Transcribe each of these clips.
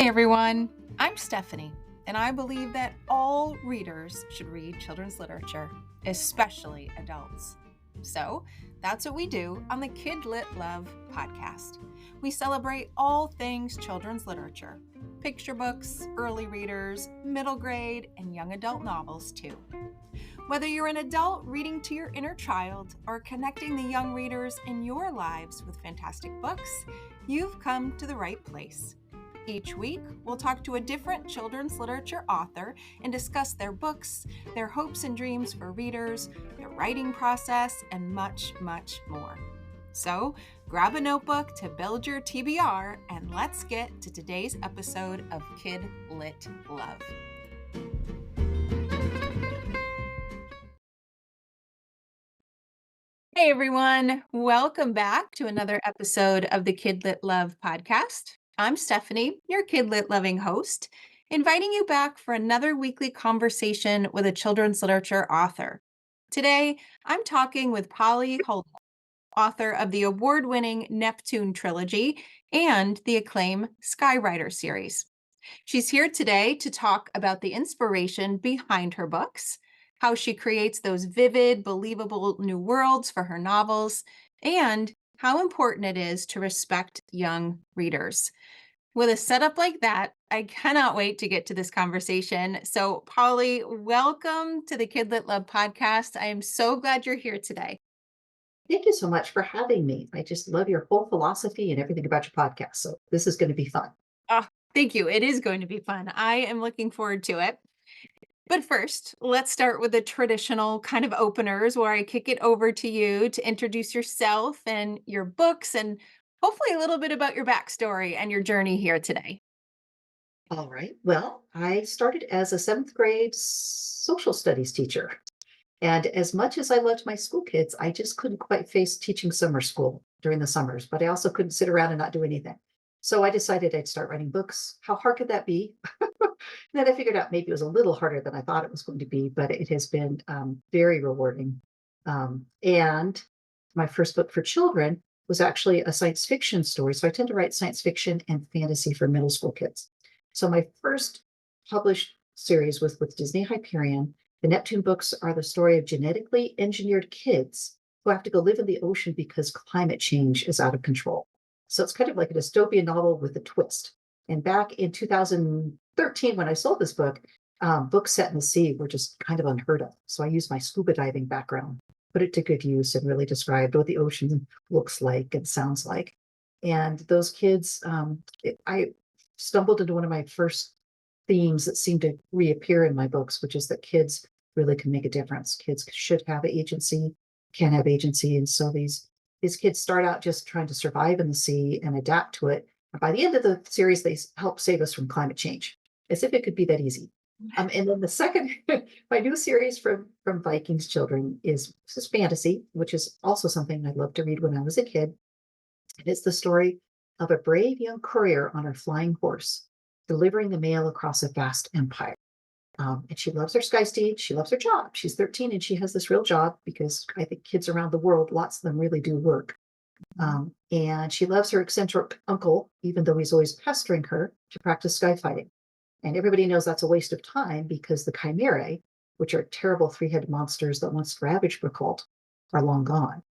Hey everyone, I'm Stephanie, and I believe that all readers should read children's literature, especially adults. So that's what we do on the KidLit Love podcast. We celebrate all things children's literature, picture books, early readers, middle grade, and young adult novels too. Whether you're an adult reading to your inner child or connecting the young readers in your lives with fantastic books, you've come to the right place. Each week, we'll talk to a different children's literature author and discuss their books, their hopes and dreams for readers, their writing process, and much, much more. So, grab a notebook to build your TBR, and let's get to today's episode of KidLit Love. Hey everyone, welcome back to another episode of the KidLit Love podcast. I'm Stephanie, your KidLit loving host, inviting you back for another weekly conversation with a children's literature author. Today, I'm talking with Polly Holyoke, author of the award-winning Neptune Trilogy and the acclaimed Skyriders series. She's here today to talk about the inspiration behind her books, how she creates those vivid, believable new worlds for her novels, and how important it is to respect young readers. With a setup like that, I cannot wait to get to this conversation. So, Polly, welcome to the KidLit Love podcast. I am so glad you're here today. Thank you so much for having me. I just love your whole philosophy and everything about your podcast. So this is going to be fun. Oh, thank you. It is going to be fun. I am looking forward to it. But first, let's start with the traditional kind of openers where I kick it over to you to introduce yourself and your books and hopefully a little bit about your backstory and your journey here today. All right. Well, I started as a seventh grade social studies teacher. And as much as I loved my school kids, I just couldn't quite face teaching summer school during the summers, but I also couldn't sit around and not do anything. So I decided I'd start writing books. How hard could that be? Then I figured out maybe it was a little harder than I thought it was going to be, but it has been very rewarding. And my first book for children was actually a science fiction story. So I tend to write science fiction and fantasy for middle school kids. So my first published series was with Disney Hyperion. The Neptune books are the story of genetically engineered kids who have to go live in the ocean because climate change is out of control. So it's kind of like a dystopian novel with a twist. And back in 2013, when I sold this book, books set in the sea were just kind of unheard of. So I used my scuba diving background, put it to good use, and really described what the ocean looks like and sounds like. And those kids, I stumbled into one of my first themes that seem to reappear in my books, which is that kids really can make a difference. Kids should have agency, can have agency. And so these kids start out just trying to survive in the sea and adapt to it. And by the end of the series, they help save us from climate change, as if it could be that easy. And then the second, my new series from Vikings Children is fantasy, which is also something I loved to read when I was a kid. And it's the story of a brave young courier on her flying horse, delivering the mail across a vast empire. And she loves her sky steed. She loves her job. She's 13 and she has this real job because I think kids around the world, lots of them really do work. And she loves her eccentric uncle, even though he's always pestering her to practice sky fighting. And everybody knows that's a waste of time because the chimerae, which are terrible three-headed monsters that once ravaged Brickholt, are long gone.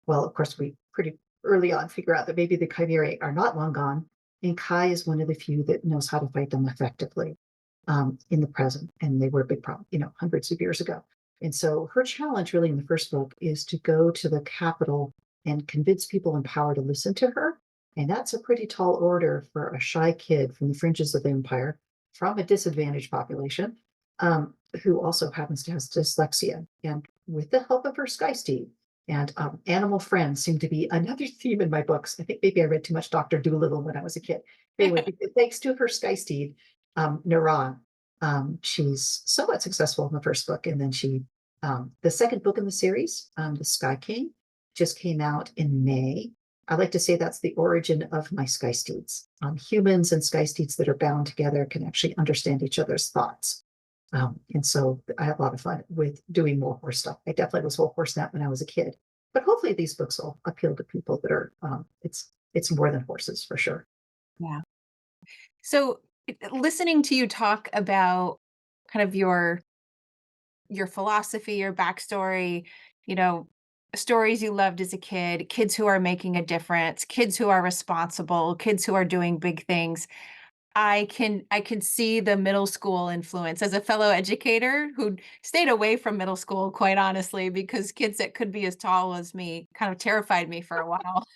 Well, of course, we pretty early on figure out that maybe the chimerae are not long gone, and Kai is one of the few that knows how to fight them effectively in the present. And they were a big problem, hundreds of years ago. And so her challenge really in the first book is to go to the capital and convince people in power to listen to her. And that's a pretty tall order for a shy kid from the fringes of the empire, from a disadvantaged population, who also happens to have dyslexia. And with the help of her sky steed, and animal friends seem to be another theme in my books. I think maybe I read too much Dr. Dolittle when I was a kid. Anyway, thanks to her sky steed, Naran, she's somewhat successful in the first book. And then the second book in the series, The Sky King, just came out in May. I like to say that's the origin of my sky steeds. Humans and sky steeds that are bound together can actually understand each other's thoughts. And so I had a lot of fun with doing more horse stuff. I definitely was whole horse nut when I was a kid, but hopefully these books will appeal to people that are, it's more than horses for sure. Yeah. So, listening to you talk about kind of your philosophy, your backstory, you know, stories you loved as a kid, kids who are making a difference, kids who are responsible, kids who are doing big things. I can see the middle school influence as a fellow educator who stayed away from middle school, quite honestly, because kids that could be as tall as me kind of terrified me for a while.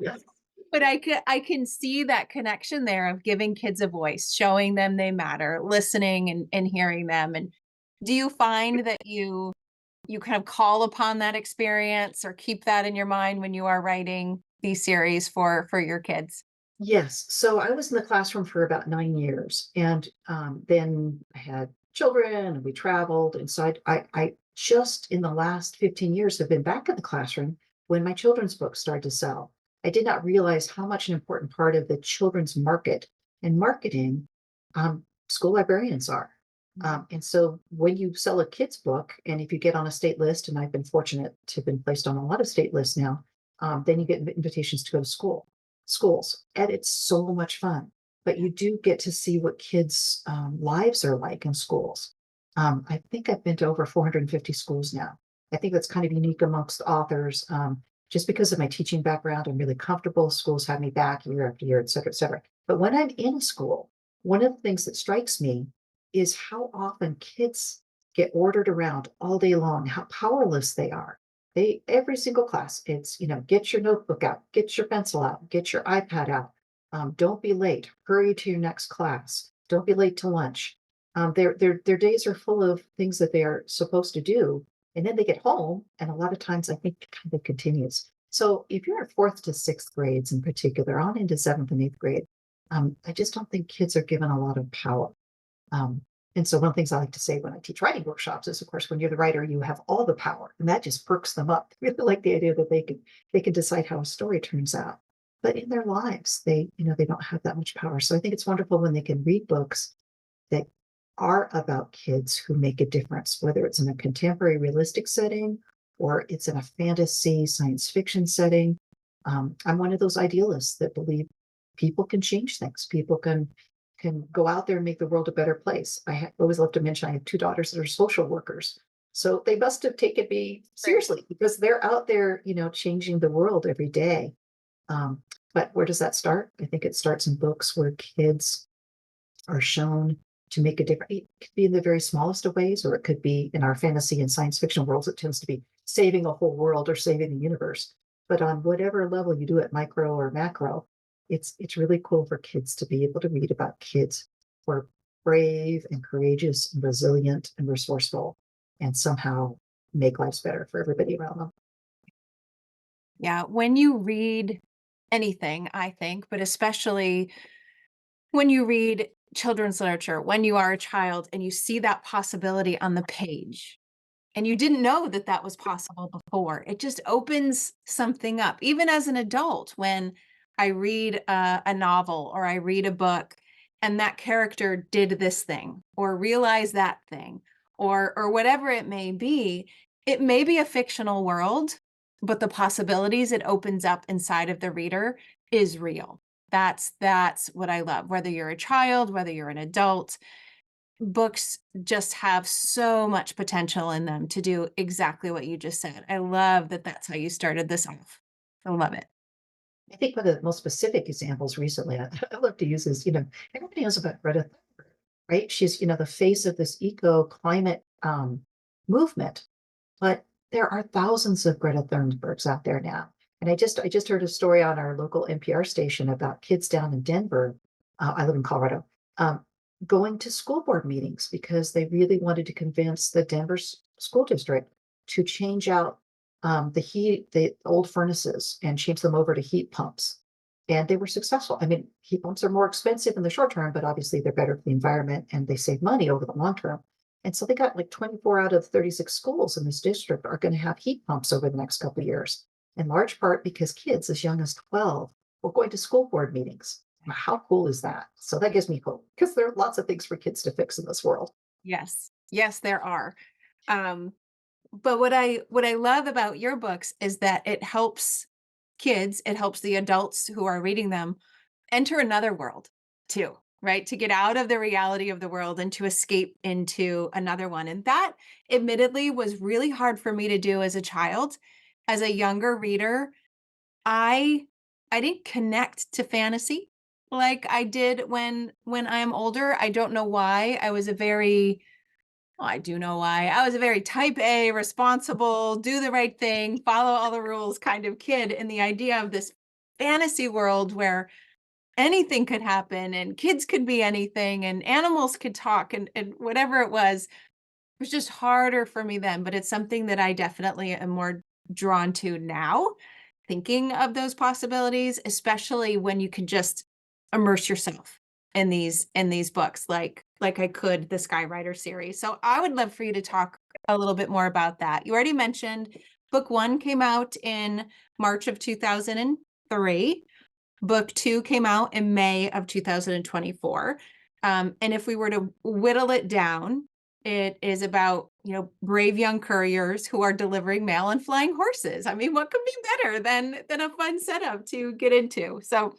Yes. But I can see that connection there of giving kids a voice, showing them they matter, listening and hearing them. And do you find that you kind of call upon that experience or keep that in your mind when you are writing these series for your kids? Yes. So I was in the classroom for about 9 years, and then I had children, and we traveled. And so I just in the last 15 years have been back in the classroom when my children's books started to sell. I did not realize how much an important part of the children's market and marketing school librarians are. And so when you sell a kid's book, and if you get on a state list, and I've been fortunate to have been placed on a lot of state lists now, then you get invitations to go to schools, and it's so much fun. But you do get to see what kids' lives are like in schools. I think I've been to over 450 schools now. I think that's kind of unique amongst authors. Just because of my teaching background, I'm really comfortable. Schools have me back year after year, et cetera, et cetera. But when I'm in a school, one of the things that strikes me is how often kids get ordered around all day long, how powerless they are. They every single class, it's, get your notebook out, get your pencil out, get your iPad out. Don't be late. Hurry to your next class. Don't be late to lunch. Their days are full of things that they are supposed to do, and then they get home, and a lot of times I think it kind of continues. So if you're in fourth to sixth grades in particular, on into seventh and eighth grade, I just don't think kids are given a lot of power. Um, and so one of the things I like to say when I teach writing workshops is, of course, when you're the writer, you have all the power, and that just perks them up. They really like the idea that they can decide how a story turns out. But in their lives, they don't have that much power. So I think it's wonderful when they can read books that are about kids who make a difference, whether it's in a contemporary realistic setting or it's in a fantasy science fiction setting. I'm one of those idealists that believe people can change things. People can go out there and make the world a better place. Always love to mention I have two daughters that are social workers. So they must have taken me Great. seriously because they're out there, changing the world every day. Um, but where does that start? I think it starts in books where kids are shown to make a difference. It could be in the very smallest of ways, or it could be in our fantasy and science fiction worlds. It tends to be saving a whole world or saving the universe. But on whatever level you do it, micro or macro, it's really cool for kids to be able to read about kids who are brave and courageous and resilient and resourceful, and somehow make lives better for everybody around them. Yeah, when you read anything, I think, but especially when you read children's literature, when you are a child and you see that possibility on the page, and you didn't know that that was possible before. It just opens something up. Even as an adult, when I read a novel or I read a book and that character did this thing or realized that thing or whatever it may be a fictional world, but the possibilities it opens up inside of the reader is real. That's what I love. Whether you're a child, whether you're an adult, books just have so much potential in them to do exactly what you just said. I love that that's how you started this off. I love it. I think one of the most specific examples recently I love to use is, everybody knows about Greta Thunberg, right? She's, the face of this eco climate movement, but there are thousands of Greta Thunbergs out there now. And I just heard a story on our local NPR station about kids down in Denver. I live in Colorado, um, going to school board meetings because they really wanted to convince the school district to change out the old furnaces and change them over to heat pumps. And they were successful. I mean, heat pumps are more expensive in the short term, but obviously they're better for the environment and they save money over the long term. And so they got like 24 out of 36 schools in this district are going to have heat pumps over the next couple of years, in large part because kids as young as 12 were going to school board meetings. How cool is that? So that gives me hope because there are lots of things for kids to fix in this world. Yes. Yes, there are. Um, but what I love about your books is that it helps kids, it helps the adults who are reading them enter another world, too, right? To get out of the reality of the world and to escape into another one. And that admittedly was really hard for me to do as a child. As a younger reader, I I didn't connect to fantasy like I did when I am older. I don't know why. I do know why. I was a very type A, responsible, do the right thing, follow all the rules kind of kid. And the idea of this fantasy world where anything could happen and kids could be anything and animals could talk and whatever it was just harder for me then. But it's something that I definitely am more drawn to now, thinking of those possibilities, especially when you can just immerse yourself in these books like I could the Skyrider series. So I would love for you to talk a little bit more about that. You already mentioned book 1 came out in March of 2003. Book 2 came out in May of 2024. And if we were to whittle it down, it is about, brave young couriers who are delivering mail and flying horses. I mean, what could be better than a fun setup to get into? So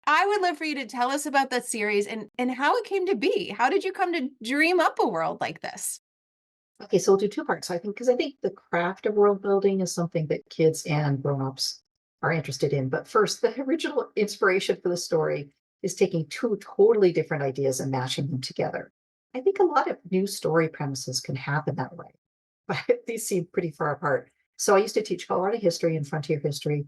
I would love for you to tell us about that series and how it came to be. How did you come to dream up a world like this? Okay, so we'll do two parts. Because I think the craft of world building is something that kids and grown-ups are interested in. But first, the original inspiration for the story is taking two totally different ideas and mashing them together. I think a lot of new story premises can happen that way, but these seem pretty far apart. So I used to teach Colorado history and frontier history.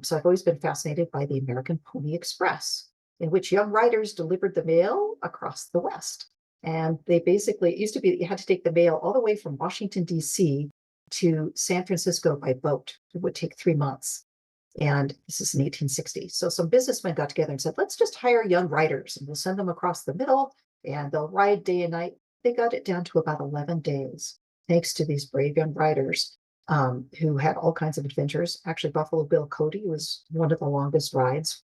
So I've always been fascinated by the American Pony Express, in which young riders delivered the mail across the West. And they basically, it used to be you had to take the mail all the way from Washington, D.C. to San Francisco by boat. It would take 3 months. And this is in 1860. So some businessmen got together and said, let's just hire young riders and we'll send them across the middle and they'll ride day and night. They got it down to about 11 days, thanks to these brave young riders who had all kinds of adventures. Actually, Buffalo Bill Cody was one of the longest rides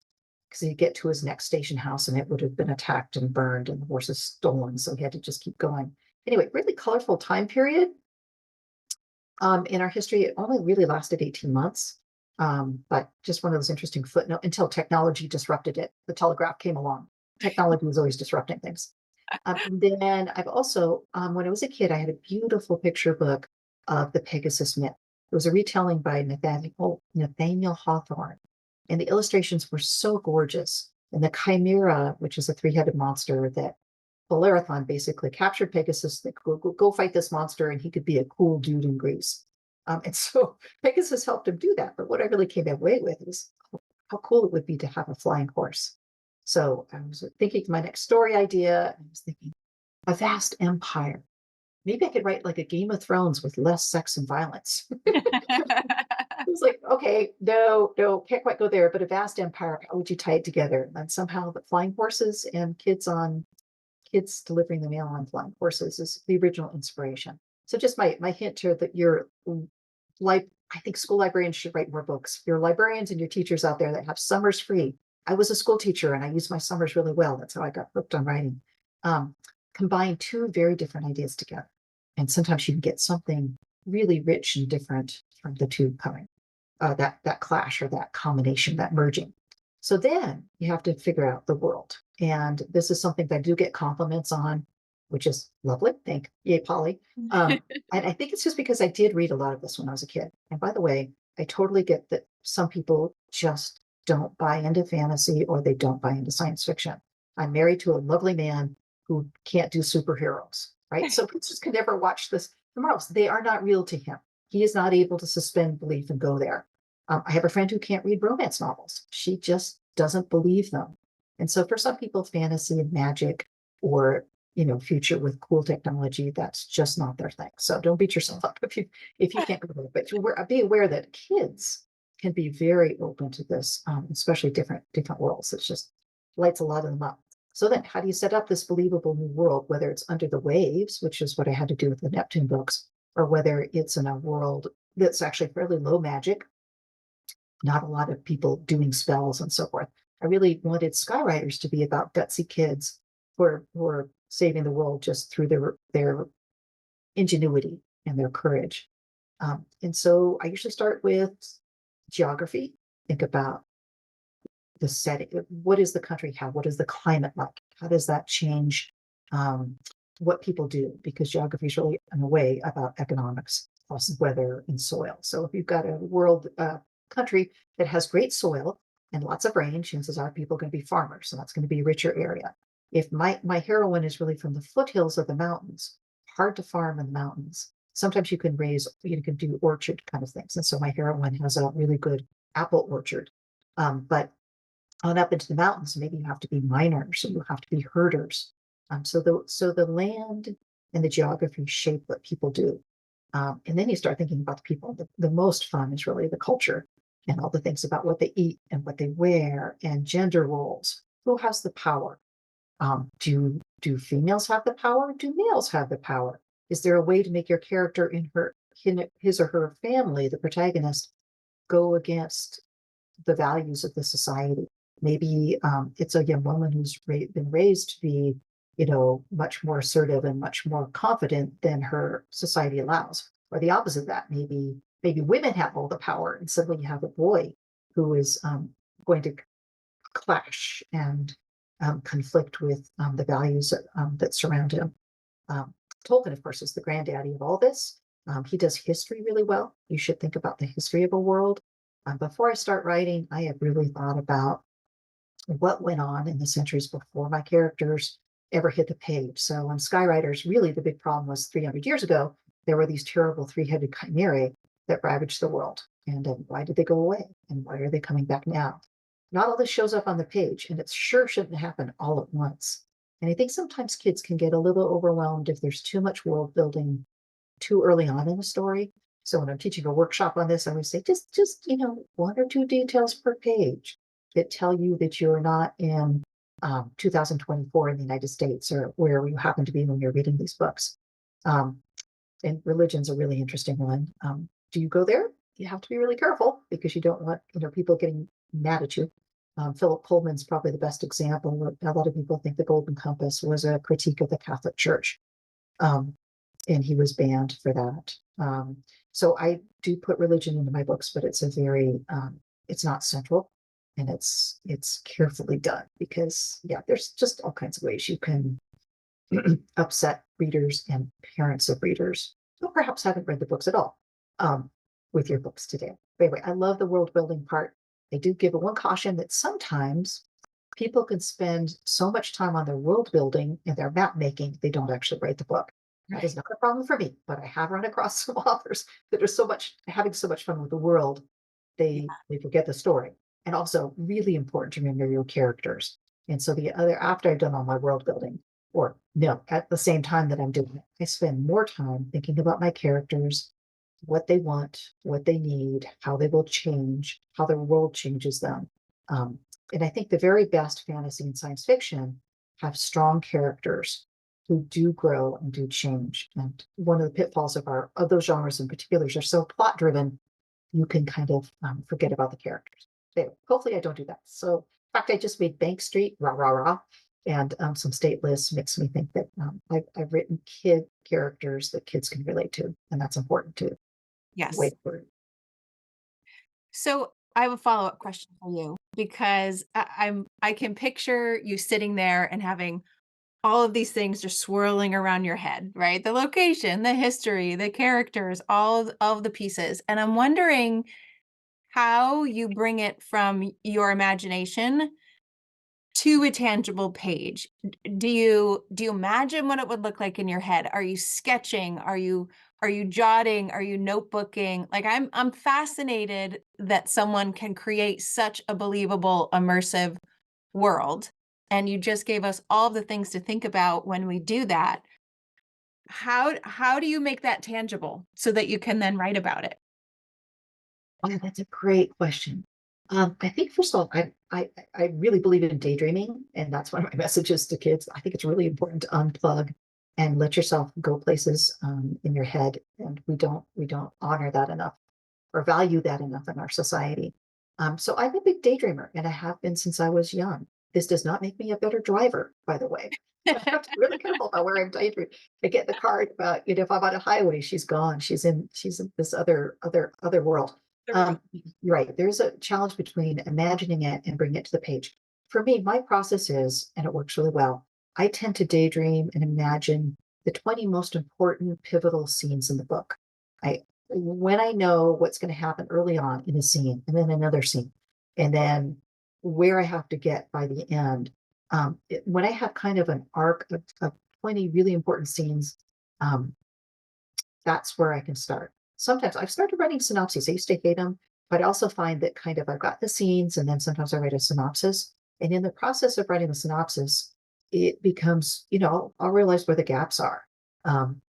because he'd get to his next station house and it would have been attacked and burned and the horses stolen. So he had to just keep going. Anyway, really colorful time period. In our history, it only really lasted 18 months. But just one of those interesting footnotes until technology disrupted it. The telegraph came along. Technology was always disrupting things. And then I've also, when I was a kid, I had a beautiful picture book of the Pegasus myth. It was a retelling by Nathaniel Hawthorne. And the illustrations were so gorgeous. And the Chimera, which is a three-headed monster that Bellerophon basically captured Pegasus, that go fight this monster, and he could be a cool dude in Greece. And so Pegasus helped him do that. But what I really came away with is how cool it would be to have a flying horse. So I was thinking my next story idea. I was thinking a vast empire. Maybe I could write like a Game of Thrones with less sex and violence. It was like, okay, no, can't quite go there, but a vast empire, how would you tie it together? And somehow the flying horses and kids delivering the mail on flying horses is the original inspiration. So just my hint here that you're like, I think school librarians should write more books. Your librarians and your teachers out there that have summers free. I was a school teacher and I used my summers really well. That's how I got hooked on writing. Combine two very different ideas together. And sometimes you can get something really rich and different from the two coming, that clash or that combination, that merging. So then you have to figure out the world. And this is something that I do get compliments on, which is lovely. Yay, Polly. And I think it's just because I did read a lot of this when I was a kid. And by the way, I totally get that some people just don't buy into fantasy or they don't buy into science fiction. I'm married to a lovely man who can't do superheroes, right? So kids just can never watch this. The Marvels, they are not real to him. He is not able to suspend belief and go there. I have a friend who can't read romance novels. She just doesn't believe them. And so for some people, fantasy and magic or future with cool technology, that's just not their thing. So don't beat yourself up if you can't go there. But be aware that kids can be very open to this, especially different worlds. It just lights a lot of them up. So then how do you set up this believable new world, whether it's under the waves, which is what I had to do with the Neptune books, or whether it's in a world that's actually fairly low magic, not a lot of people doing spells and so forth. I really wanted Skyriders to be about gutsy kids who are saving the world just through their ingenuity and their courage. And so I usually start with geography. Think about the setting. What is the country have? What is the climate like? How does that change um, what people do? Because geography is really, in a way, about economics plus weather and soil. So if you've got a world country that has great soil and lots of rain, chances are people are going to be farmers, so that's going to be a richer area. If my heroine is really from the foothills of the mountains, hard to farm in the mountains. Sometimes you can do orchard kind of things. And so my heroine has a really good apple orchard. But on up into the mountains, maybe you have to be miners or you have to be herders. So the land and the geography shape what people do. And then you start thinking about the people. The most fun is really the culture and all the things about what they eat and what they wear and gender roles. Who has the power? Do females have the power? Do males have the power? Is there a way to make your character in his or her family, the protagonist, go against the values of the society? Maybe it's a young woman who's been raised to be, much more assertive and much more confident than her society allows. Or the opposite of that, maybe women have all the power, and suddenly you have a boy who is going to clash and conflict with the values that surround him. Um, Tolkien, of course, is the granddaddy of all this. He does history really well. You should think about the history of a world. Before I start writing, I have really thought about what went on in the centuries before my characters ever hit the page. So on Skyriders, really the big problem was 300 years ago, there were these terrible three-headed chimerae that ravaged the world. And why did they go away? And why are they coming back now? Not all this shows up on the page, and it sure shouldn't happen all at once. And I think sometimes kids can get a little overwhelmed if there's too much world building too early on in the story. So when I'm teaching a workshop on this, I would say just one or two details per page that tell you that you're not in 2024 in the United States or wherever you happen to be when you're reading these books. Um, and religion's a really interesting one. Do you go there? You have to be really careful because you don't want people getting mad at you. Philip Pullman's probably the best example. A lot of people think the Golden Compass was a critique of the Catholic Church, and he was banned for that. So I do put religion into my books, but it's not central, and it's carefully done because there's just all kinds of ways you can upset readers and parents of readers who perhaps haven't read the books at all um, with your books today. But anyway, I love the world building part. I do give a one caution that sometimes people can spend so much time on their world building and their map making, they don't actually write the book. That is not a problem for me, but I have run across some authors that are having so much fun with the world, Yeah. they forget the story. And also really important to remember your characters. And so after I've done all my world building, or no, at the same time that I'm doing it, I spend more time thinking about my characters, what they want, what they need, how they will change, how the world changes them. Um, and I think the very best fantasy and science fiction have strong characters who do grow and do change. And one of the pitfalls of those genres in particular is they're so plot driven, you can kind of forget about the characters. Anyway, hopefully I don't do that. So in fact, I just made Bank Street, rah, rah, rah. And some state lists makes me think that I've written kid characters that kids can relate to. And that's important too. Yes. Wait for it. So I have a follow-up question for you because I can picture you sitting there and having all of these things just swirling around your head, right? The location, the history, the characters, all of the pieces. And I'm wondering how you bring it from your imagination to a tangible page. Do you imagine what it would look like in your head? Are you sketching? Are you jotting? Are you notebooking? Like I'm fascinated that someone can create such a believable, immersive world. And you just gave us all the things to think about when we do that. How do you make that tangible so that you can then write about it? Oh, that's a great question. I think first of all, I really believe in daydreaming, and that's one of my messages to kids. I think it's really important to unplug and let yourself go places in your head, and we don't honor that enough or value that enough in our society. So I'm a big daydreamer, and I have been since I was young. This does not make me a better driver, by the way. I have to be really careful about where I'm daydreaming. I get in the car about, if I'm on a highway, she's gone. She's in this other world. There we go. You're right. There's a challenge between imagining it and bringing it to the page. For me, my process is, and it works really well, I tend to daydream and imagine the 20 most important pivotal scenes in the book. I when I know what's going to happen early on in a scene and then another scene, and then where I have to get by the end. When I have kind of an arc of 20 really important scenes, um, that's where I can start. Sometimes I've started writing synopses. I used to hate them, but I also find that kind of I've got the scenes and then sometimes I write a synopsis. And in the process of writing the synopsis, it becomes, I'll realize where the gaps are. Um,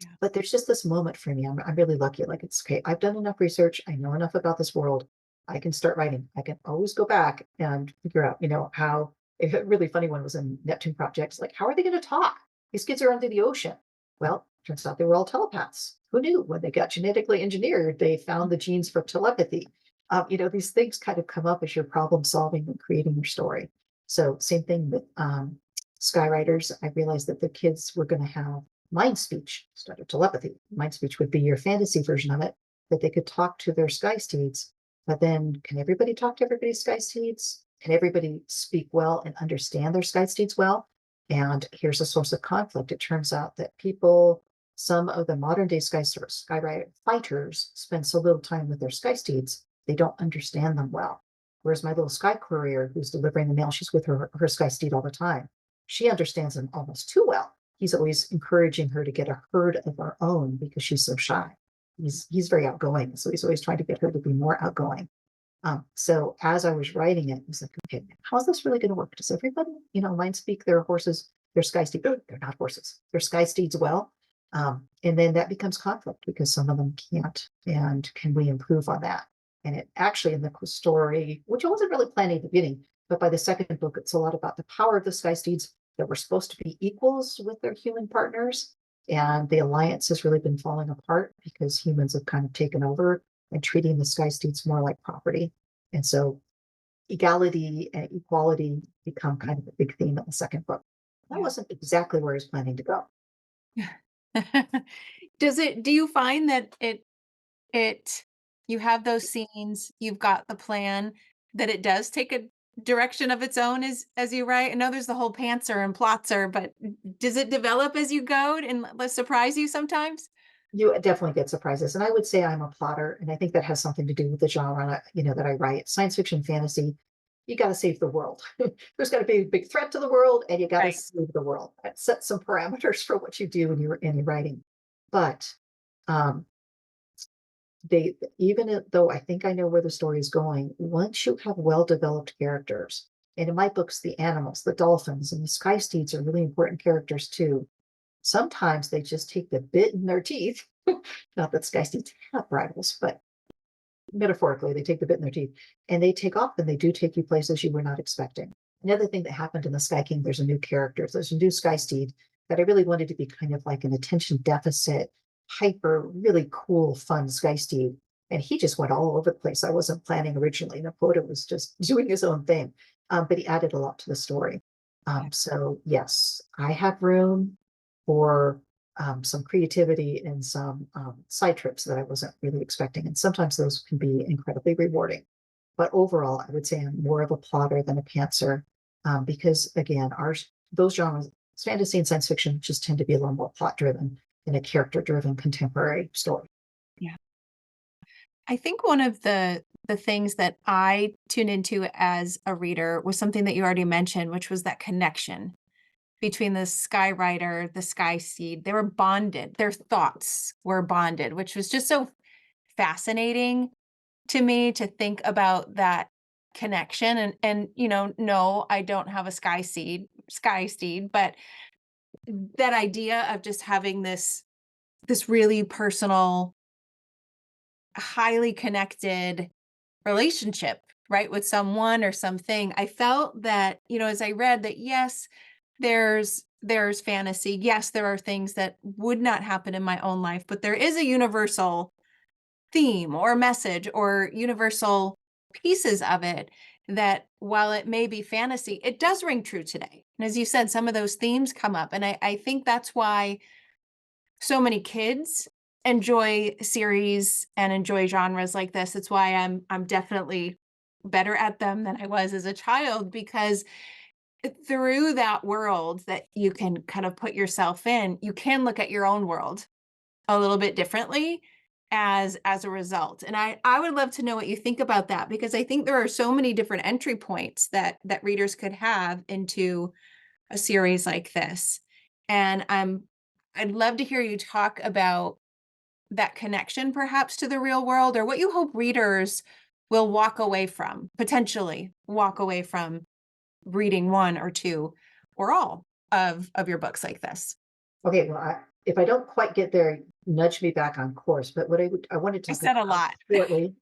Yeah. but there's just this moment for me. I'm really lucky. Like it's okay. I've done enough research. I know enough about this world. I can start writing. I can always go back and figure out, how a really funny one was in Neptune projects. Like, how are they going to talk? These kids are under the ocean. Well, turns out they were all telepaths. Who knew when they got genetically engineered, they found the genes for telepathy. These things kind of come up as you're problem solving and creating your story. So same thing with Skyriders. I realized that the kids were going to have mind speech instead of telepathy. Mind speech would be your fantasy version of it, that they could talk to their sky steeds. But then, can everybody talk to everybody's sky steeds? Can everybody speak well and understand their sky steeds well? And here's a source of conflict. It turns out that some of the modern day sky fighters spend so little time with their sky steeds, they don't understand them well. Whereas my little sky courier who's delivering the mail, she's with her sky steed all the time. She understands them almost too well. He's always encouraging her to get a herd of her own because she's so shy. He's very outgoing, so he's always trying to get her to be more outgoing. So as I was writing it, I was like, okay, how is this really going to work? Does everybody, mind speak their horses, their sky steeds? They're not horses, they're sky steeds well. And then that becomes conflict because some of them can't. And can we improve on that? And it actually in the story, which I wasn't really planning at the beginning, but by the second book, it's a lot about the power of the sky steeds that were supposed to be equals with their human partners. And the alliance has really been falling apart because humans have kind of taken over and treating the sky steeds more like property. And so equality and equality become kind of a big theme in the second book. That Yeah. wasn't exactly where I was planning to go. Do you find that it you have those scenes, you've got the plan, that it does take a direction of its own as you write? I know there's the whole pantser and plotzer, but does it develop as you go and surprise you sometimes? You definitely get surprises. And I would say I'm a plotter, and I think that has something to do with the genre, that I write. Science fiction, fantasy, you got to save the world. There's got to be a big threat to the world, and you got to Right. save the world. That sets some parameters for what you do in your writing. But um, they, though I think I know where the story is going, once you have well-developed characters, and in my books, the animals, the dolphins, and the sky steeds are really important characters too. Sometimes they just take the bit in their teeth. Not that sky steeds have bridles, but metaphorically, they take the bit in their teeth and they take off and they do take you places you were not expecting. Another thing that happened in the Sky King, there's a new character. There's a new Sky Steed that I really wanted to be kind of like an attention deficit, hyper, really cool, fun Sky Steed. And he just went all over the place. I wasn't planning originally. Nakoda was just doing his own thing, but he added a lot to the story. Yeah. So, yes, I have room for some creativity and some side trips that I wasn't really expecting. And sometimes those can be incredibly rewarding. But overall, I would say I'm more of a plotter than a pantser because, again, those genres, fantasy and science fiction, just tend to be a little more plot driven than a character driven contemporary story. Yeah. I think one of the things that I tune into as a reader was something that you already mentioned, which was that connection between the Skyrider, the Sky Seed. They were bonded. Their thoughts were bonded, which was just so fascinating to me to think about that connection. And no, I don't have a Sky Steed, but that idea of just having this really personal, highly connected relationship, right, with someone or something. I felt that, as I read that, yes, there's fantasy. Yes, there are things that would not happen in my own life, but there is a universal theme or message or universal pieces of it that while it may be fantasy, it does ring true today. And as you said, some of those themes come up. And I think that's why so many kids enjoy series and enjoy genres like this. It's why I'm definitely better at them than I was as a child, because through that world that you can kind of put yourself in, you can look at your own world a little bit differently as a result. And I would love to know what you think about that, because I think there are so many different entry points that readers could have into a series like this. And I'd love to hear you talk about that connection perhaps to the real world, or what you hope readers will walk away from, potentially walk away from reading one or two or all of your books like this. Okay, well, if I don't quite get there, nudge me back on course. But what I wanted to I talk said a about lot. shortly,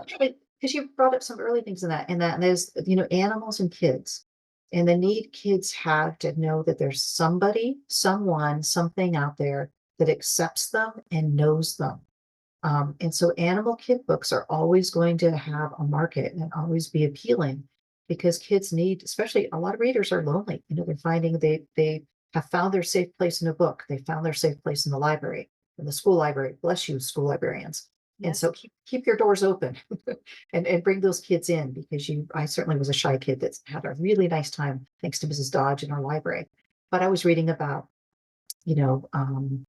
because you brought up some early things in that, and there's, animals and kids, and the need kids have to know that there's somebody, someone, something out there that accepts them and knows them. And so animal kid books are always going to have a market and always be appealing, because kids need, especially a lot of readers are lonely. They're finding they have found their safe place in a book. They found their safe place in the library, in the school library. Bless you, school librarians. And Yes. so keep your doors open and bring those kids in, because I certainly was a shy kid that's had a really nice time thanks to Mrs. Dodge in our library. But I was reading about, you know, um,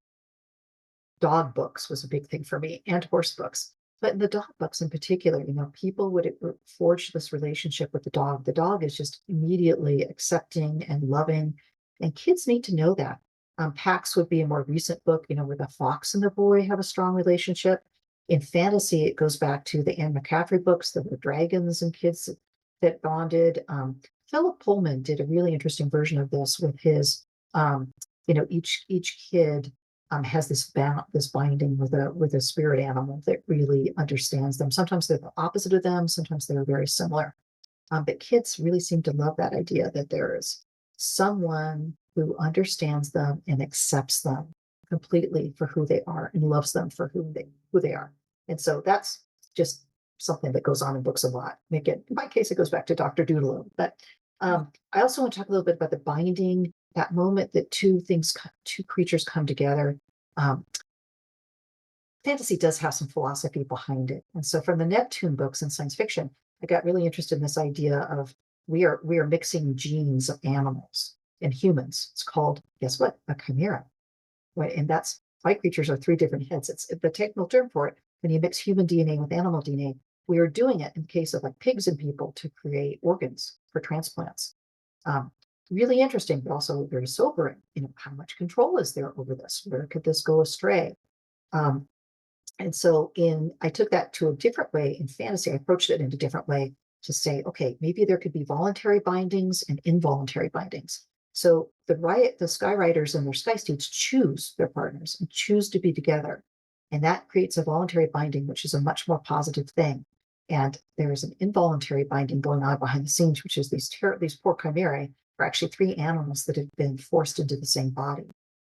dog books was a big thing for me, and horse books. But in the dog books in particular, people would forge this relationship with the dog. The dog is just immediately accepting and loving, and kids need to know that. Pax would be a more recent book, where the fox and the boy have a strong relationship. In fantasy, it goes back to the Anne McCaffrey books, the dragons and kids that bonded. Philip Pullman did a really interesting version of this with his, each kid has this binding with a spirit animal that really understands them. Sometimes they're the opposite of them. Sometimes they're very similar. But kids really seem to love that idea that there is someone who understands them and accepts them completely for who they are and loves them for who they are. And so that's just something that goes on in books a lot. Again, in my case, it goes back to Dr. Doodle. But I also want to talk a little bit about the binding, that moment that two creatures come together. Um, Fantasy does have some philosophy behind it. And so from the Neptune books in science fiction, I got really interested in this idea of we are mixing genes of animals and humans. It's called, guess what? A chimera. Right? And that's why creatures are three different heads. It's the technical term for it. When you mix human DNA with animal DNA, we are doing it in case of like pigs and people to create organs for transplants. Um, Really interesting, but also very sobering. How much control is there over this? Where could this go astray? Um, and so I took that to a different way in fantasy. I approached it in a different way to say, okay, maybe there could be voluntary bindings and involuntary bindings. So the Skyriders and their Sky Steeds choose their partners and choose to be together. And that creates a voluntary binding, which is a much more positive thing. And there is an involuntary binding going on behind the scenes, which is these poor chimerae are actually three animals that have been forced into the same body.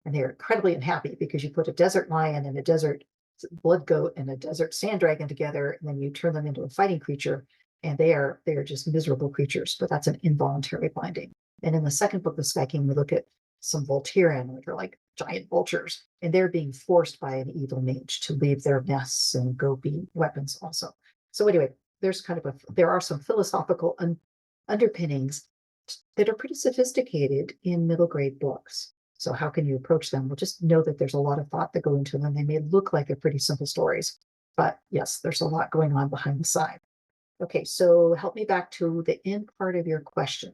And they're incredibly unhappy because you put a desert lion and a desert blood goat and a desert sand dragon together, and then you turn them into a fighting creature, and they are just miserable creatures. But that's an involuntary binding. And in the second book, The Sky King, we look at some Volturian, which are like giant vultures, and they're being forced by an evil mage to leave their nests and go be weapons also. So anyway, there are some philosophical underpinnings that are pretty sophisticated in middle grade books. So how can you approach them? Well, just know that there's a lot of thought that go into them. They may look like they're pretty simple stories, but yes, there's a lot going on behind the side. Okay, so help me back to the end part of your question.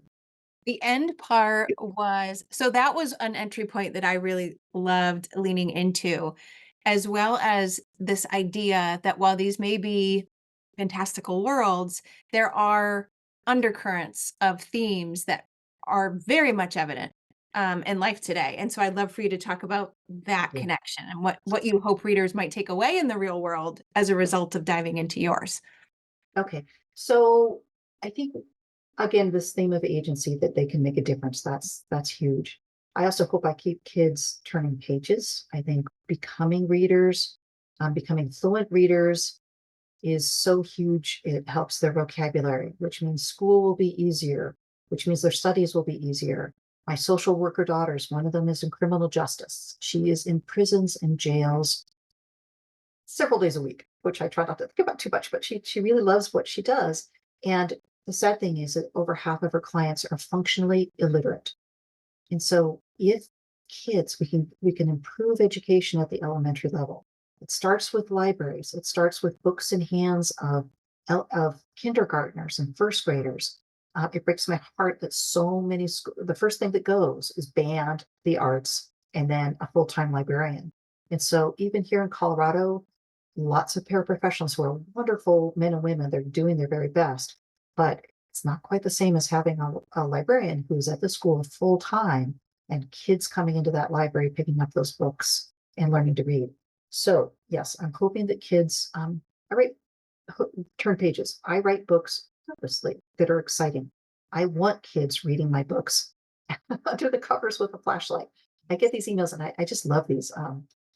The end part was, so that was an entry point that I really loved leaning into, as well as this idea that while these may be fantastical worlds, there are undercurrents of themes that are very much evident in life today. And so I'd love for you to talk about that Yeah. connection and what you hope readers might take away in the real world as a result of diving into yours. Okay, so I think again, this theme of agency, that they can make a difference, that's huge. I also hope I keep kids turning pages. I think becoming readers, becoming fluent readers is so huge. It helps their vocabulary, which means school will be easier, which means their studies will be easier. My social worker daughters, one of them is in criminal justice. She is in prisons and jails several days a week, which I try not to think about too much, but she really loves what she does. And the sad thing is that over half of her clients are functionally illiterate. And so if kids, we can improve education at the elementary level. It starts with libraries. It starts with books in hands of kindergartners and first graders. It breaks my heart that so many the first thing that goes is band, the arts, and then a full-time librarian. And so even here in Colorado, lots of paraprofessionals who are wonderful men and women. They're doing their very best, but it's not quite the same as having a librarian who's at the school full time and kids coming into that library picking up those books and learning to read. So yes, I'm hoping that kids. I write turn pages. I write books purposely that are exciting. I want kids reading my books under the covers with a flashlight. I get these emails and I just love these.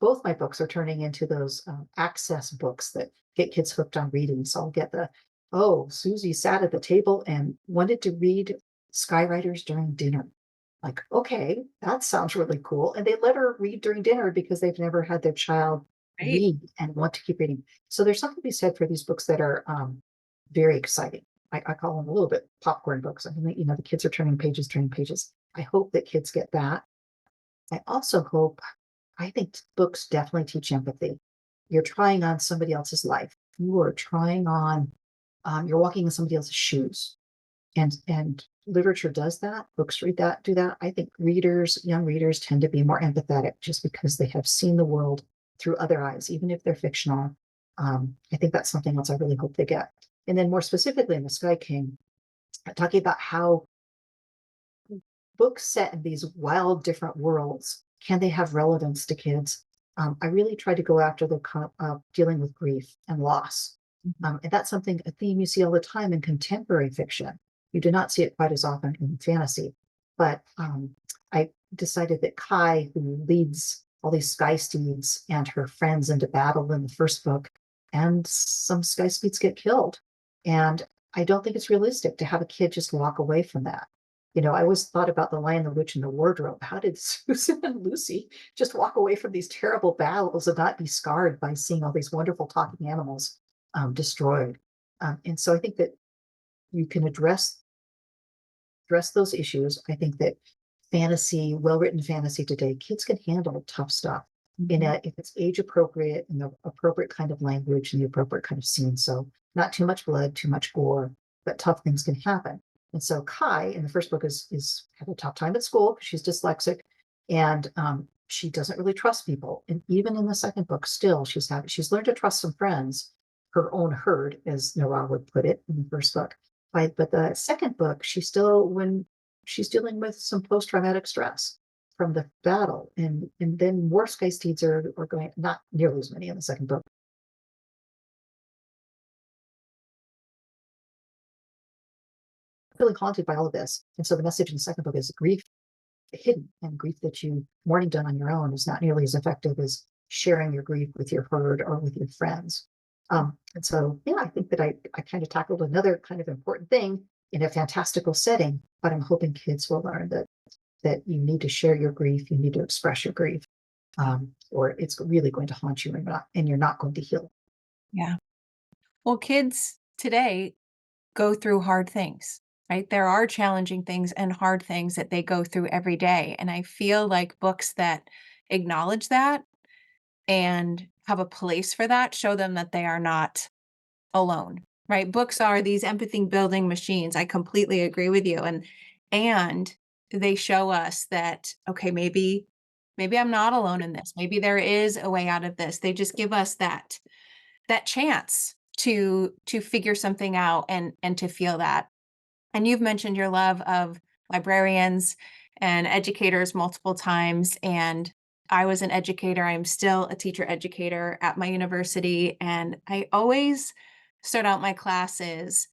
Both my books are turning into those access books that get kids hooked on reading. So I'll get oh, Susie sat at the table and wanted to read Skyriders during dinner. Like, okay, that sounds really cool. And they let her read during dinner because they've never had their child Right. read and want to keep reading. So there's something to be said for these books that are very exciting. I call them a little bit popcorn books. I mean, the kids are turning pages, turning pages. I hope that kids get that. I also hope, I think books definitely teach empathy. You're trying on somebody else's life. You are trying on, you're walking in somebody else's shoes. And literature does that. Books read that, do that. I think young readers tend to be more empathetic just because they have seen the world through other eyes, even if they're fictional. I think that's something else I really hope they get. And then more specifically in the Sky King, talking about how books set in these wild, different worlds, can they have relevance to kids? I really try to go after the dealing with grief and loss. And that's a theme you see all the time in contemporary fiction. You do not see it quite as often in fantasy. But I decided that Kai, who leads all these sky steeds and her friends into battle in the first book, and some sky steeds get killed. And I don't think it's realistic to have a kid just walk away from that. I always thought about The Lion, the Witch, and the Wardrobe. How did Susan and Lucy just walk away from these terrible battles and not be scarred by seeing all these wonderful talking animals destroyed? And so I think that you can address those issues. I think that fantasy, well-written fantasy today, kids can handle tough stuff Mhm. if it's age appropriate and the appropriate kind of language and the appropriate kind of scene. So not too much blood, too much gore, but tough things can happen. And so Kai in the first book is had a tough time at school because she's dyslexic, and she doesn't really trust people. And even in the second book, still she's learned to trust some friends, her own herd, as Noah would put it in the first book. But the second book, when she's dealing with some post-traumatic stress from the battle, and then more sky steeds are going, not nearly as many in the second book, really haunted by all of this. And so the message in the second book is grief hidden, and grief that you mourning done on your own is not nearly as effective as sharing your grief with your herd or with your friends. And so, yeah, I think that I kind of tackled another kind of important thing in a fantastical setting, but I'm hoping kids will learn that you need to share your grief, you need to express your grief, or it's really going to haunt you, and you're not going to heal. Yeah. Well, kids today go through hard things, right? There are challenging things and hard things that they go through every day. And I feel like books that acknowledge that and have a place for that show them that they are not alone, right? Books are these empathy building machines. I completely agree with you. And they show us that, okay, maybe I'm not alone in this. Maybe there is a way out of this. They just give us that chance to figure something out and to feel that. And you've mentioned your love of librarians and educators multiple times. And I was an educator. I'm still a teacher educator at my university. And I always start out my classes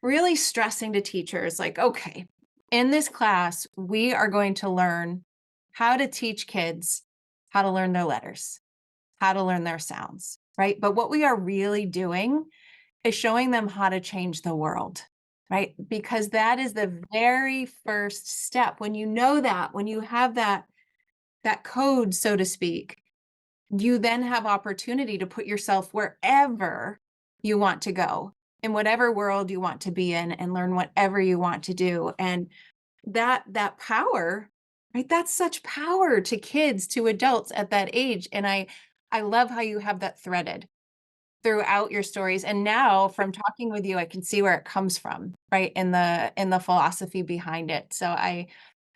really stressing to teachers like, okay, in this class, we are going to learn how to teach kids how to learn their letters, how to learn their sounds, right? But what we are really doing is showing them how to change the world, right? Because that is the very first step. When you know that, when you have that code, so to speak, you then have opportunity to put yourself wherever you want to go, in whatever world you want to be in, and learn whatever you want to do. And that power, right? That's such power to kids, to adults at that age. And I love how you have that threaded throughout your stories. And now from talking with you, I can see where it comes from, right? In the philosophy behind it. So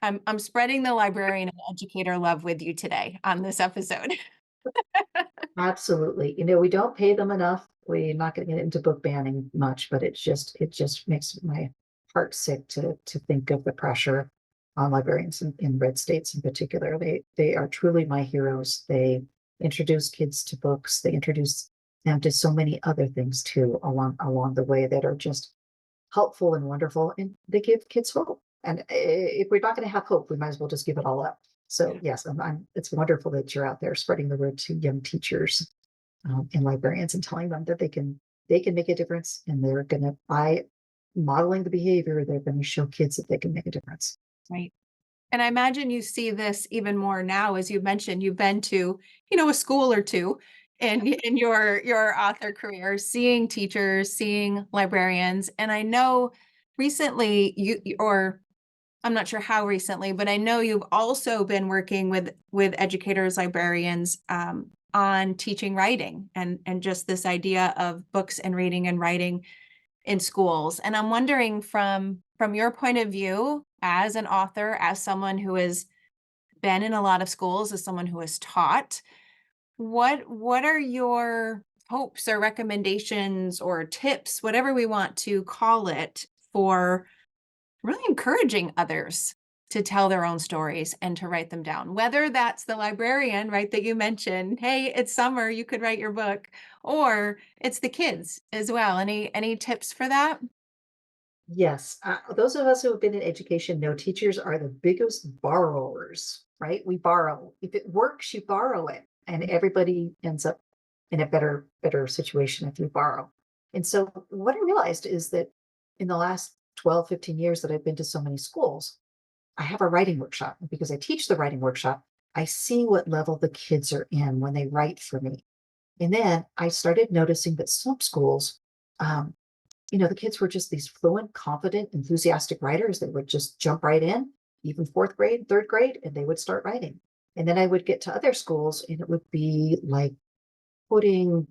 I'm spreading the librarian and educator love with you today on this episode. Absolutely. We don't pay them enough. We're not going to get into book banning much, but it just makes my heart sick to think of the pressure on librarians in red states in particular. They are truly my heroes. They introduce kids to books. They introduce them to so many other things too along the way that are just helpful and wonderful, and they give kids hope. And if we're not going to have hope, we might as well just give it all up. So yes, it's wonderful that you're out there spreading the word to young teachers and librarians and telling them that they can make a difference, and they're going to by modeling the behavior, they're going to show kids that they can make a difference. Right. And I imagine you see this even more now, as you mentioned, you've been to, a school or two in your author career, seeing teachers, seeing librarians. And I know recently or I'm not sure how recently, but I know you've also been working with educators, librarians, on teaching writing and just this idea of books and reading and writing in schools. And I'm wondering from your point of view as an author, as someone who has been in a lot of schools, as someone who has taught, what are your hopes or recommendations or tips, whatever we want to call it, for really encouraging others to tell their own stories and to write them down? Whether that's the librarian, right, that you mentioned, hey, it's summer, you could write your book, or it's the kids as well. Any tips for that? Yes, those of us who have been in education know teachers are the biggest borrowers, right? We borrow. If it works, you borrow it, and everybody ends up in a better situation if you borrow. And so what I realized is that in the last 12, 15 years that I've been to so many schools, I have a writing workshop. And because I teach the writing workshop, I see what level the kids are in when they write for me. And then I started noticing that some schools, um, the kids were just these fluent, confident, enthusiastic writers that would just jump right in, even fourth grade, third grade, and they would start writing. And then I would get to other schools and it would be like putting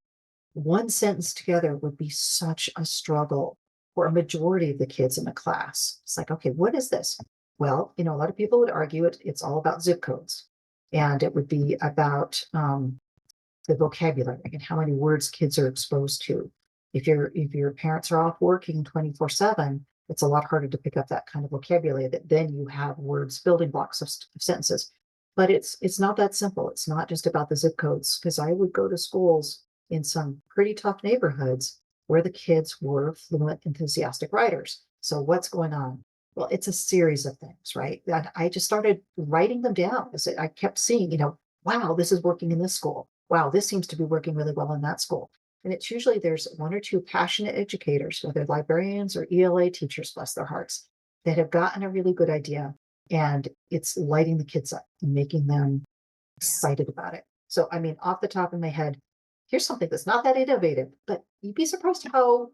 one sentence together would be such a struggle for a majority of the kids in the class. It's like, okay, what is this? Well, a lot of people would argue it's all about zip codes. And it would be about the vocabulary and how many words kids are exposed to. If your parents are off working 24/7, it's a lot harder to pick up that kind of vocabulary that then you have words, building blocks of sentences. But it's not that simple. It's not just about the zip codes, because I would go to schools in some pretty tough neighborhoods where the kids were fluent, enthusiastic writers. So what's going on? Well, it's a series of things, right? And I just started writing them down as I kept seeing, wow, this is working in this school. Wow, this seems to be working really well in that school. And it's usually there's one or two passionate educators, whether librarians or ELA teachers, bless their hearts, that have gotten a really good idea, and it's lighting the kids up and making them Yeah. excited about it. So, I mean, off the top of my head, here's something that's not that innovative, but you'd be surprised how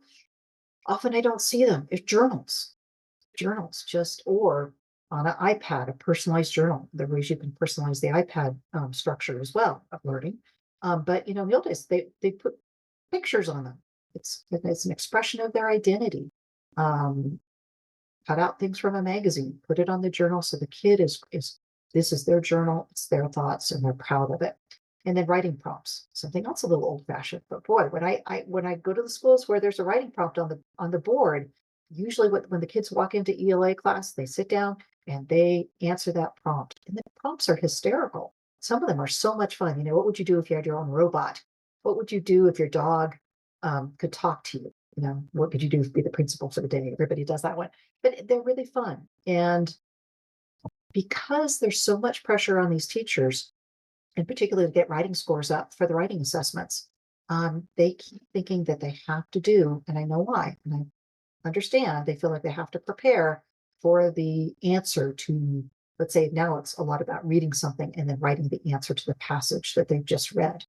often I don't see them. It's journals just, or on an iPad, a personalized journal. There are ways you can personalize the iPad structure as well of learning. But in the old days, they put pictures on them. It's an expression of their identity. Um, Cut out things from a magazine, put it on the journal, so the kid is this is their journal, it's their thoughts, and they're proud of it. And then writing prompts, something else a little old fashioned, but boy, when I go to the schools where there's a writing prompt on the board, usually when the kids walk into ELA class, they sit down and they answer that prompt, and the prompts are hysterical. Some of them are so much fun. What would you do if you had your own robot? What would you do if your dog could talk to you? What could you do to be the principal for the day? Everybody does that one, but they're really fun. And because there's so much pressure on these teachers, in particular to get writing scores up for the writing assessments, they keep thinking that they have to do, and I know why, and I understand they feel like they have to prepare for the answer to let's say now it's a lot about reading something and then writing the answer to the passage that they've just read.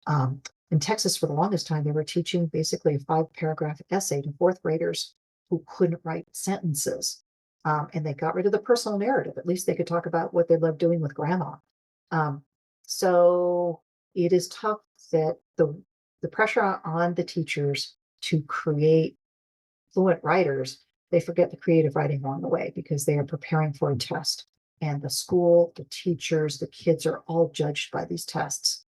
Um, in Texas, for the longest time, they were teaching basically a 5 paragraph essay to fourth graders who couldn't write sentences. And they got rid of the personal narrative. At least they could talk about what they loved doing with grandma. Um, so it is tough that the pressure on the teachers to create fluent writers, they forget the creative writing along the way because they are preparing for a test. And the school, the teachers, the kids are all judged by these tests.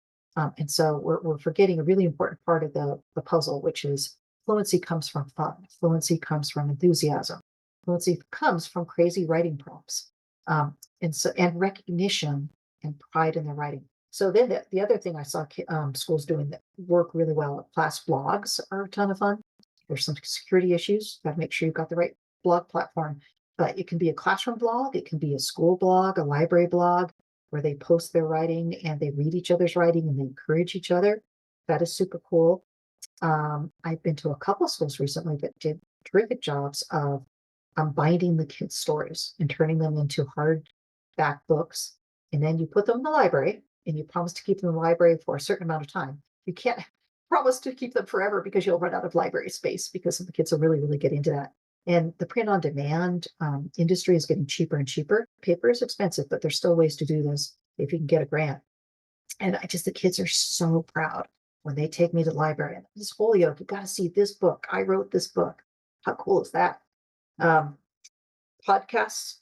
And so we're forgetting a really important part of the puzzle, which is fluency comes from fun, fluency comes from enthusiasm, fluency comes from crazy writing prompts, and recognition and pride in their writing. So then the other thing I saw schools doing that work really well, class blogs are a ton of fun. There's some security issues. Got to make sure you've got the right blog platform. But it can be a classroom blog, it can be a school blog, a library blog, where they post their writing and they read each other's writing and they encourage each other. That is super cool. I've been to a couple of schools recently that did terrific jobs of binding the kids' stories and turning them into hardback books. And then you put them in the library and you promise to keep them in the library for a certain amount of time. You can't promise to keep them forever because you'll run out of library space because the kids will really, really get into that. And the print on demand industry is getting cheaper and cheaper. Paper is expensive, but there's still ways to do this if you can get a grant. And the kids are so proud when they take me to the library. And this Holyoke, you got to see this book. I wrote this book. How cool is that? Um, Podcasts,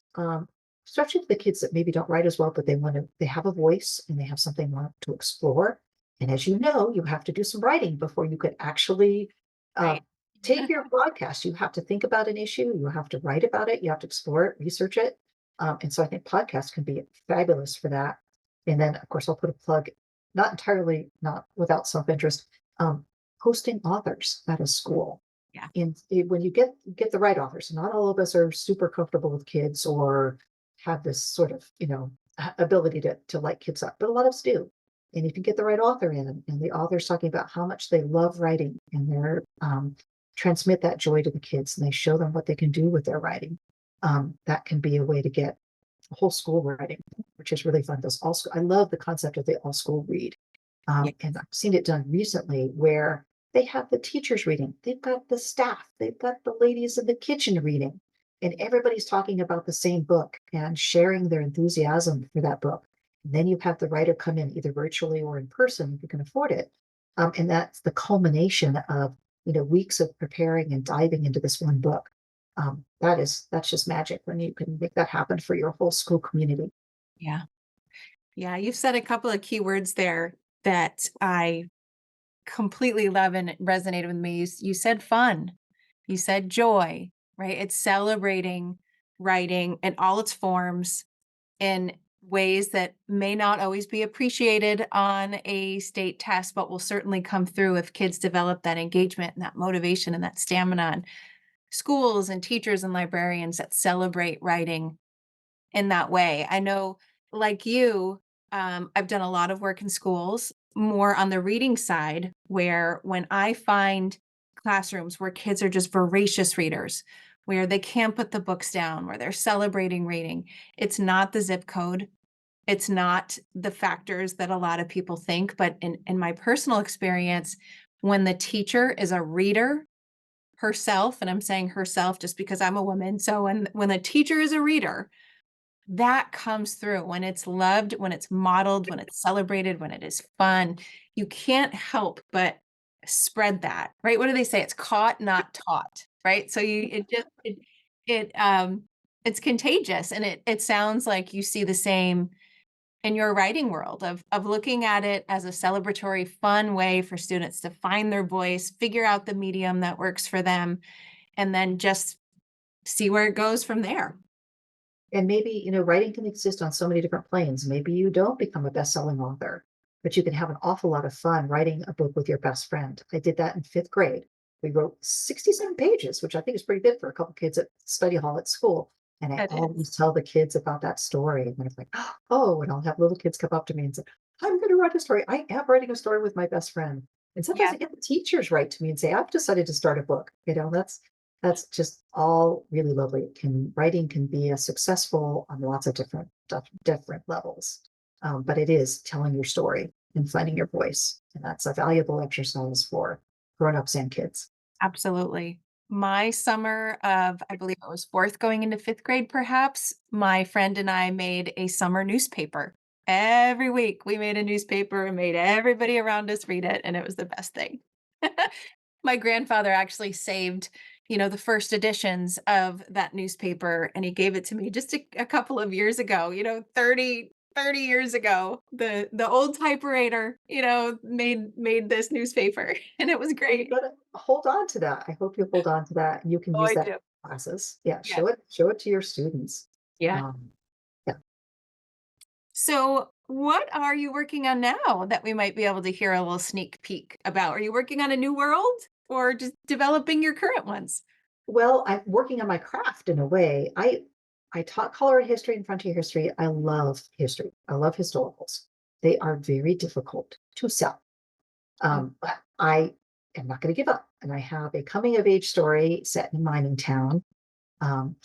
especially for the kids that maybe don't write as well, but they have a voice and they have something they want to explore. And as you know, you have to do some writing before you could actually uh, Right. take your podcast. You have to think about an issue, you have to write about it, you have to explore it, research it. And so I think podcasts can be fabulous for that. And then, of course, I'll put a plug, not without self interest, hosting authors at a school. Yeah. And when you get the right authors, not all of us are super comfortable with kids or have this sort of ability to light kids up, but a lot of us do. And if you get the right author in, and the author's talking about how much they love writing, and they're transmit that joy to the kids, and they show them what they can do with their writing, that can be a way to get a whole school writing, which is really fun. Those also, I love the concept of the all school read. Yeah. And I've seen it done recently where they have the teachers reading, they've got the staff, they've got the ladies in the kitchen reading, and everybody's talking about the same book and sharing their enthusiasm for that book. And then you have the writer come in either virtually or in person if you can afford it. And that's the culmination of weeks of preparing and diving into this one book. That's just magic when you can make that happen for your whole school community. Yeah. Yeah. You've said a couple of key words there that I completely love and it resonated with me. You said fun, you said joy, right? It's celebrating writing in all its forms in ways that may not always be appreciated on a state test, but will certainly come through if kids develop that engagement and that motivation and that stamina. And schools and teachers and librarians that celebrate writing in that way. I know, like you, I've done a lot of work in schools, more on the reading side, where when I find classrooms where kids are just voracious readers, where they can't put the books down, where they're celebrating reading, it's not the zip code. It's not the factors that a lot of people think, but in my personal experience, when the teacher is a reader herself, and I'm saying herself just because I'm a woman. So when the teacher is a reader, that comes through when it's loved, when it's modeled, when it's celebrated, when it is fun. You can't help but spread that, right? What do they say? It's caught, not taught, right? So it's contagious, and it sounds like you see the same in your writing world of looking at it as a celebratory, fun way for students to find their voice, figure out the medium that works for them, and then just see where it goes from there. And maybe, writing can exist on so many different planes. Maybe you don't become a best-selling author, but you can have an awful lot of fun writing a book with your best friend. I did that in fifth grade. We wrote 67 pages, which I think is pretty good for a couple kids at study hall at school. And I It is. always tell the kids about that story. And then it's like, oh, and I'll have little kids come up to me and say, I'm going to write a story. I am writing a story with my best friend. And sometimes Yeah. I get the teachers write to me and say, I've decided to start a book. That's just all really lovely. Writing can be a successful on lots of different different levels. But it is telling your story and finding your voice. And that's a valuable exercise for grown-ups and kids. Absolutely. My summer of, I believe it was 4th going into 5th grade, perhaps, my friend and I made a summer newspaper. Every week, we made a newspaper and made everybody around us read it, and it was the best thing. My grandfather actually saved, the first editions of that newspaper, and he gave it to me just a couple of years ago, 30 years ago. The old typewriter, made this newspaper, and it was Well, you great. gotta hold on to that. I hope you hold on to that. And you can Oh, use I that do. in classes. Yeah, Yeah. show it to your students. Yeah. Um, yeah. So, what are you working on now that we might be able to hear a little sneak peek about? Are you working on a new world or just developing your current ones? Well, I'm working on my craft in a way. I taught color and history and frontier history. I love history. I love historicals. They are very difficult to sell. Mm. But I am not going to give up. And I have a coming of age story set in a mining town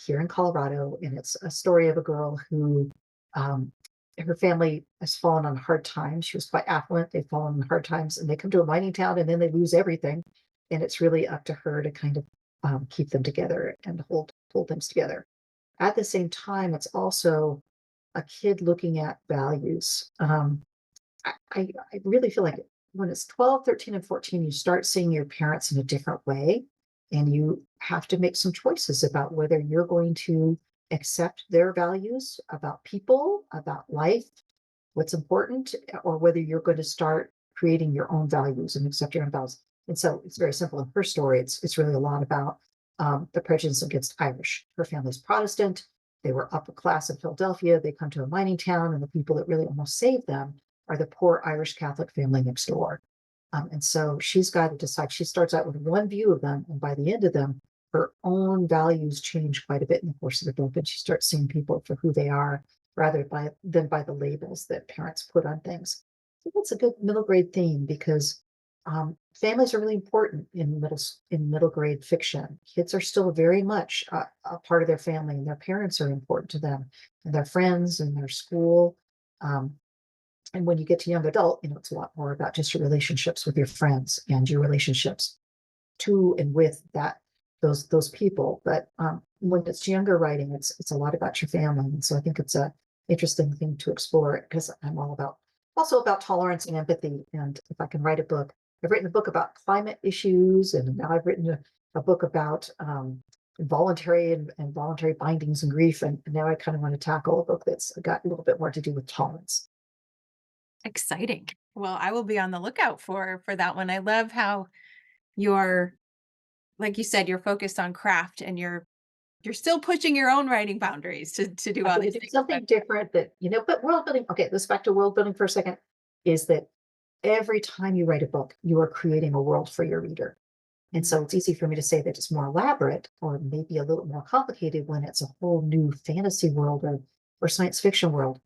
here in Colorado. And it's a story of a girl who um, her family has fallen on hard times. She was quite affluent. They've fallen on hard times and they come to a mining town and then they lose everything. And it's really up to her to kind of keep them together and hold things together. At the same time, it's also a kid looking at values. I really feel like when it's 12, 13, and 14, you start seeing your parents in a different way. And you have to make some choices about whether you're going to accept their values about people, about life, what's important, or whether you're going to start creating your own values and accept your own values. And so it's very simple. In her story, it's really a lot about the prejudice against Irish. Her family's Protestant. They were upper class in Philadelphia. They come to a mining town, and the people that really almost saved them are the poor Irish Catholic family next door. And so she's got to decide. She starts out with one view of them, and by the end of them, her own values change quite a bit in the course of the book, and she starts seeing people for who they are rather than by the labels that parents put on things. So that's a good middle grade theme because families are really important in middle grade fiction. Kids are still very much a part of their family, and their parents are important to them, and their friends and their school. Um, and when you get to young adult, it's a lot more about just your relationships with your friends and your relationships to and with those people. But when it's younger writing, it's a lot about your family. And so I think it's a interesting thing to explore because I'm all about also about tolerance and empathy. And if I can write a book, I've written a book about climate issues, and now I've written a book about voluntary and voluntary bindings and grief. And now I kind of want to tackle a book that's got a little bit more to do with tolerance. Exciting. Well, I will be on the lookout for that one. I love how you're, like you said, you're focused on craft and you're still pushing your own writing boundaries to do I'm all going these to do things. But something different but world building. Okay, let's back to world building for a second. Is that every time you write a book, you are creating a world for your reader. And mm, so it's easy for me to say that it's more elaborate or maybe a little more complicated when it's a whole new fantasy world or science fiction world.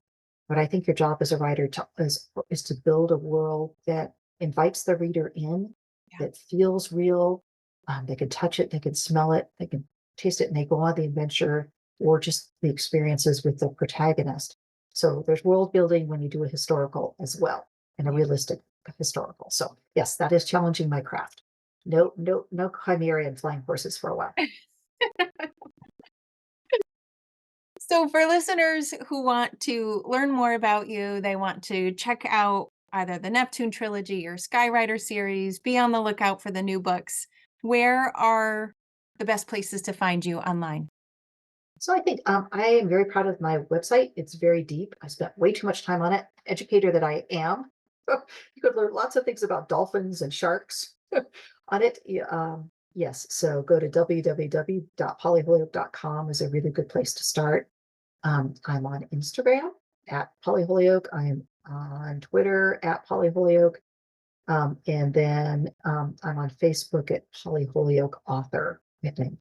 But I think your job as a writer is to build a world that invites the reader in, yeah, that feels real. They can touch it, they can smell it, they can taste it, and they go on the adventure or just the experiences with the protagonist. So there's world building when you do a historical as well, and a yeah. realistic historical. So yes, that is challenging my craft. No chimera and flying horses for a while. So for listeners who want to learn more about you, they want to check out either the Neptune Trilogy or Skyrider series, be on the lookout for the new books. Where are the best places to find you online? So I think I am very proud of my website. It's very deep. I spent way too much time on it. Educator that I am, you could learn lots of things about dolphins and sharks on it. Yeah, yes, so go to www.pollyholyoke.com is a really good place to start. I'm on Instagram at Polly Holyoke. I'm on Twitter at Polly Holyoke. And then I'm on Facebook at Polly Holyoke Author, I think.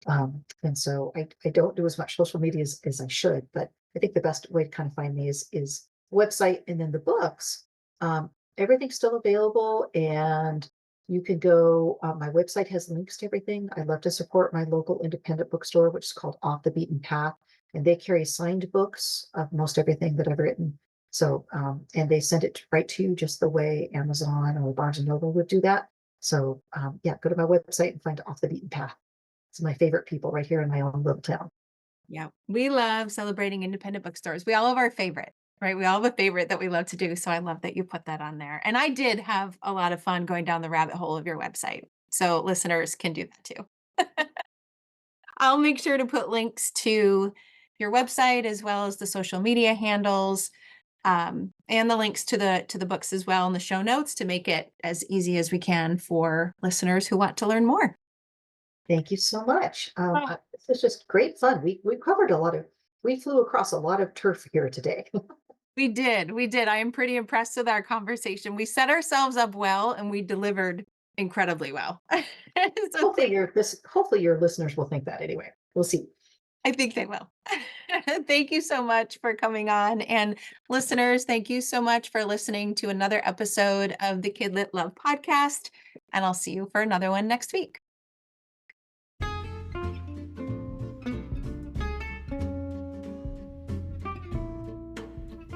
And so I don't do as much social media as I should, but I think the best way to kind of find me is website and then the books. Um, Everything's still available and you can go, my website has links to everything. I love to support my local independent bookstore, which is called Off the Beaten Path. and they carry signed books of most everything that I've written. So, and they send it right to you just the way Amazon or Barnes and Noble would do that. So, yeah, go to my website and find Off the Beaten Path. It's my favorite people right here in my own little town. Yeah, we love celebrating independent bookstores. We all have our favorite, right? We all have a favorite that we love to do. So I love that you put that on there. And I did have a lot of fun going down the rabbit hole of your website. So listeners can do that too. I'll make sure to put links to your website as well as the social media handles, and the links to the books as well in the show notes to make it as easy as we can for listeners who want to learn more. Thank you so much. Oh, This was just great fun. We covered a lot of, we flew across a lot of turf here today. we did. We did. I am pretty impressed with our conversation. We set ourselves up well and we delivered incredibly well. So Hopefully your listeners will think that anyway. We'll see. I think they will. Thank you so much for coming on. And listeners, thank you so much for listening to another episode of the KidLit Love podcast. And I'll see you for another one next week.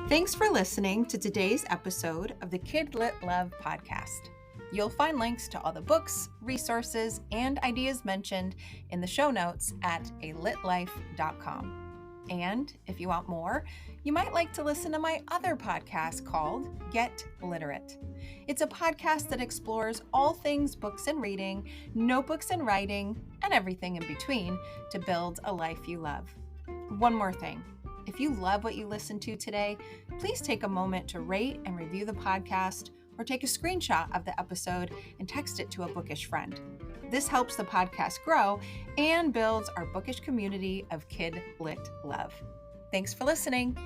Thanks for listening to today's episode of the KidLit Love podcast. You'll find links to all the books, resources, and ideas mentioned in the show notes at alitlife.com. And if you want more, you might like to listen to my other podcast called Get Literate. It's a podcast that explores all things books and reading, notebooks and writing, and everything in between to build a life you love. One more thing. If you love what you listened to today, please take a moment to rate and review the podcast or take a screenshot of the episode and text it to a bookish friend. This helps the podcast grow and builds our bookish community of KidLit Love. Thanks for listening.